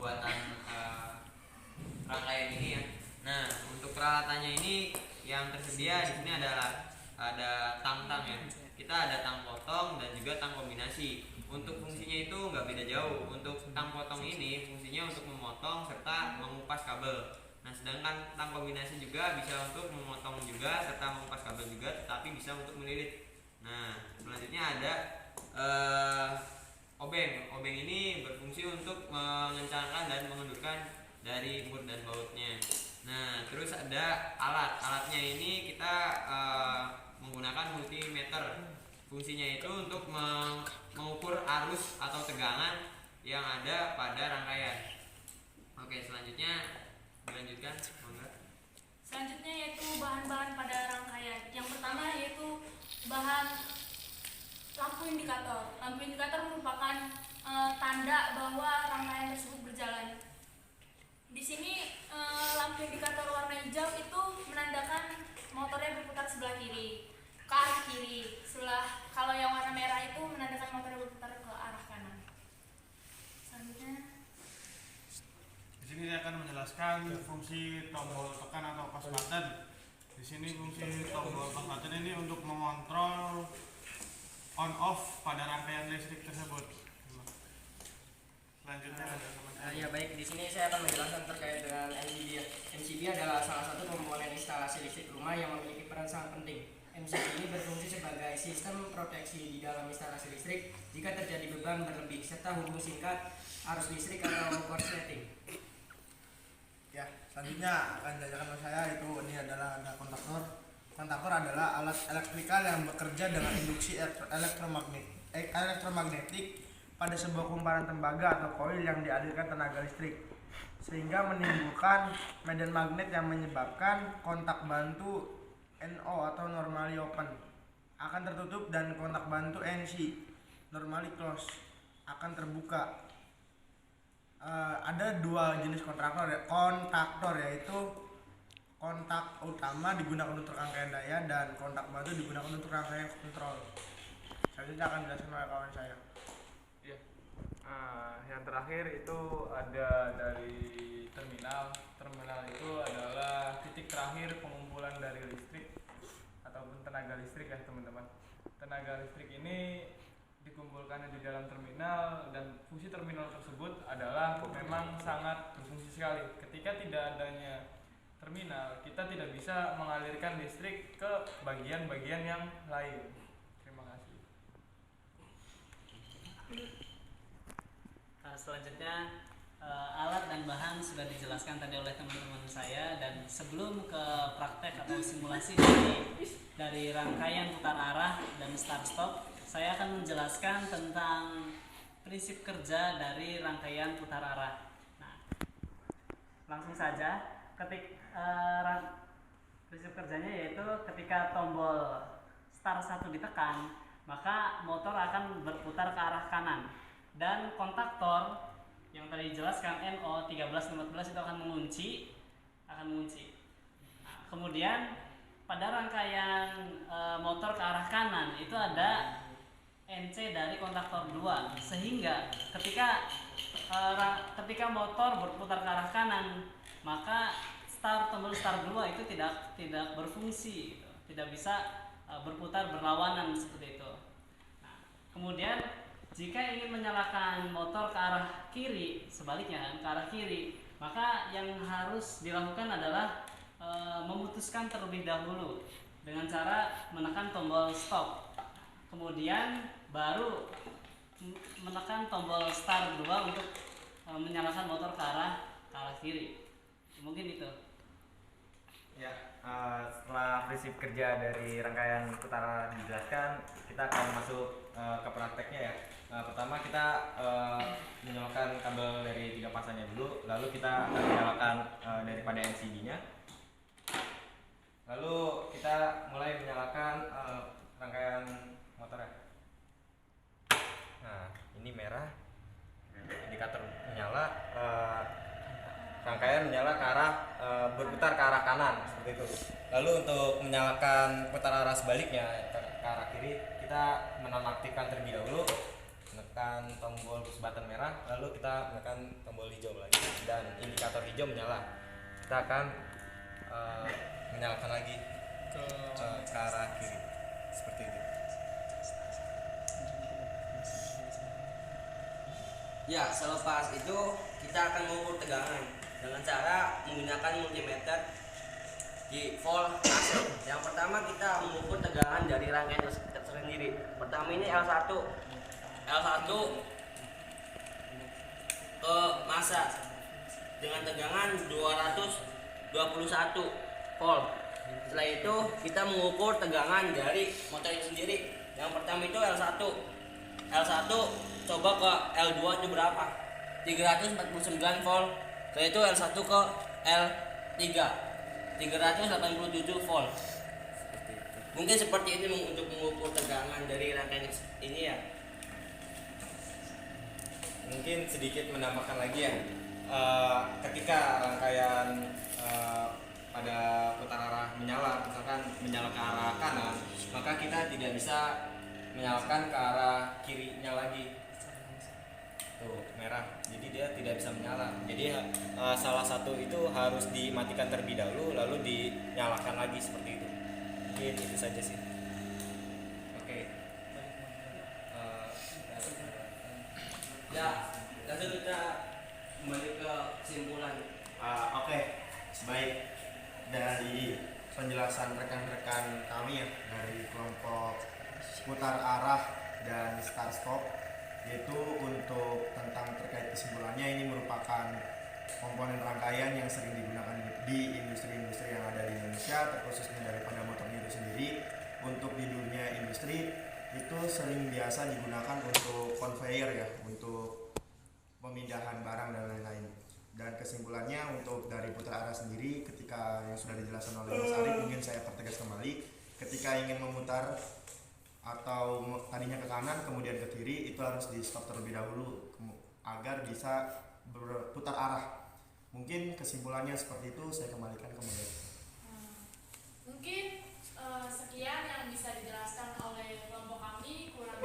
pembuatan rangkaian ini ya. Nah, untuk peralatannya ini yang tersedia di sini adalah ada tang-tang ya. Kita ada tang potong dan juga tang kombinasi. Untuk fungsinya itu nggak beda jauh. Untuk tang potong ini fungsinya untuk memotong serta mengupas kabel. Nah, sedangkan tang kombinasi juga bisa untuk memotong juga serta mengupas kabel juga, tetapi bisa untuk melilit. Nah, selanjutnya ada obeng. Obeng ini berfungsi untuk mengencangkan dan mengendurkan dari mur dan bautnya. Nah, terus ada alat. Alatnya ini kita menggunakan multimeter. Fungsinya itu untuk mengukur arus atau tegangan yang ada pada rangkaian. Oke, selanjutnya dilanjutkan, monggo. Selanjutnya yaitu bahan-bahan pada rangkaian. Yang pertama yaitu bahan lampu indikator. Lampu indikator merupakan tanda bahwa rangkaian tersebut berjalan. Di sini lampu indikator warna hijau itu menandakan motornya berputar sebelah kiri, ke arah kiri. Kalau yang warna merah itu menandakan motornya berputar ke arah kanan. Selanjutnya, di sini saya akan menjelaskan fungsi tombol tekan atau pause button. Di sini fungsi tombol pause button ini untuk mengontrol on off pada rangkaian listrik tersebut. Selanjutnya ada teman saya. Ya baik, di sini saya akan menjelaskan terkait dengan MCB. MCB adalah salah satu komponen instalasi listrik rumah yang memiliki peran sangat penting. MCB ini berfungsi sebagai sistem proteksi di dalam instalasi listrik jika terjadi beban berlebih serta hubung singkat arus listrik atau korsleting. Ya, selanjutnya akan diajarkan oleh saya itu ini adalah ada kontaktor. Kontaktor adalah alat elektrikal yang bekerja dengan induksi elektromagnetik pada sebuah kumparan tembaga atau koil yang dialirkan tenaga listrik sehingga menimbulkan medan magnet yang menyebabkan kontak bantu NO atau normally open akan tertutup dan kontak bantu NC normally close akan terbuka. Ada dua jenis kontaktor yaitu kontak utama digunakan untuk rangkaian daya dan kontak bantu digunakan untuk rangkaian kontrol. Selanjutnya akan dijelaskan oleh kawan saya. Ya. Yang terakhir itu ada dari terminal. Terminal itu adalah titik terakhir pengumpulan dari listrik ataupun tenaga listrik ya teman-teman. Tenaga listrik ini dikumpulkannya di dalam terminal dan fungsi terminal tersebut adalah memang sangat berfungsi sekali. Ketika tidak adanya terminal, kita tidak bisa mengalirkan listrik ke bagian-bagian yang lain. Terima kasih. Selanjutnya alat dan bahan sudah dijelaskan tadi oleh teman-teman saya, dan sebelum ke praktek atau simulasi dari rangkaian putar arah dan start stop, saya akan menjelaskan tentang prinsip kerja dari rangkaian putar arah. Nah, langsung saja, prinsip kerjanya yaitu ketika tombol start 1 ditekan, maka motor akan berputar ke arah kanan dan kontaktor yang tadi dijelaskan NO 1314 itu akan mengunci. Nah, kemudian pada rangkaian motor ke arah kanan itu ada NC dari kontaktor 2, sehingga ketika motor berputar ke arah kanan, maka tombol start 2 itu tidak berfungsi gitu. Tidak bisa berputar berlawanan seperti itu. Nah, kemudian jika ingin menyalakan motor ke arah kiri, sebaliknya ke arah kiri, maka yang harus dilakukan adalah memutuskan terlebih dahulu dengan cara menekan tombol stop. Kemudian baru menekan tombol start 2 untuk menyalakan motor ke arah kiri. Mungkin itu. Ya, setelah prinsip kerja dari rangkaian putar dijelaskan, kita akan masuk ke prakteknya ya. Pertama kita menyalakan kabel dari 3 pasangnya dulu, lalu kita akan menyalakan daripada NCD-nya. Lalu kita mulai menyalakan rangkaian motornya. Nah, ini merah, indikator menyala, rangkaian menyala ke arah berputar ke arah kanan seperti itu. Lalu untuk menyalakan putar arah sebaliknya ke arah kiri, kita menonaktifkan terlebih dahulu. menekan tombol push button merah, lalu kita menekan tombol hijau lagi dan indikator hijau menyala. Kita akan menyalakan lagi ke arah kiri seperti itu. Ya, selepas itu kita akan mengukur tegangan dengan cara menggunakan multimeter di volt ampere. Yang pertama kita mengukur tegangan dari rangkaian tersendiri. Pertama ini L1 ke massa dengan tegangan 221 volt. Setelah itu kita mengukur tegangan dari motor itu sendiri. Yang pertama itu L1 coba ke L2 itu berapa? 349 volt. Setelah itu L1 ke L3 387 volt. Mungkin seperti ini untuk mengukur tegangan dari rangkaian ini ya. Mungkin sedikit menambahkan lagi ya, ketika rangkaian pada putar arah menyala, misalkan menyala ke arah kanan, maka kita tidak bisa menyalakan ke arah kirinya lagi. Tuh merah, jadi dia tidak bisa menyala. Jadi salah satu itu harus dimatikan terlebih dahulu, lalu dinyalakan lagi seperti itu. Mungkin itu saja sih. Oke. Ya, lalu kita kembali ke kesimpulan. Oke, baik. Dari penjelasan rekan-rekan kami ya dari kelompok putar arah dan start stop, yaitu untuk tentang terkait kesimpulannya, ini merupakan komponen rangkaian yang sering digunakan di industri-industri yang ada di Indonesia, terkhususnya daripada motornya itu sendiri. Untuk di dunia industri itu sering biasa digunakan untuk conveyor ya, untuk pemindahan barang dan lain-lain. Dan kesimpulannya untuk dari putar arah sendiri, ketika yang sudah dijelaskan oleh Mas Arif, mungkin saya pertegas kembali, ketika ingin memutar atau tadinya ke kanan kemudian ke kiri, itu harus di stop terlebih dahulu agar bisa berputar arah. Mungkin kesimpulannya seperti itu, saya kembalikan ke Mbak. Mungkin sekian yang bisa dijelaskan oleh kelompok kami, kurang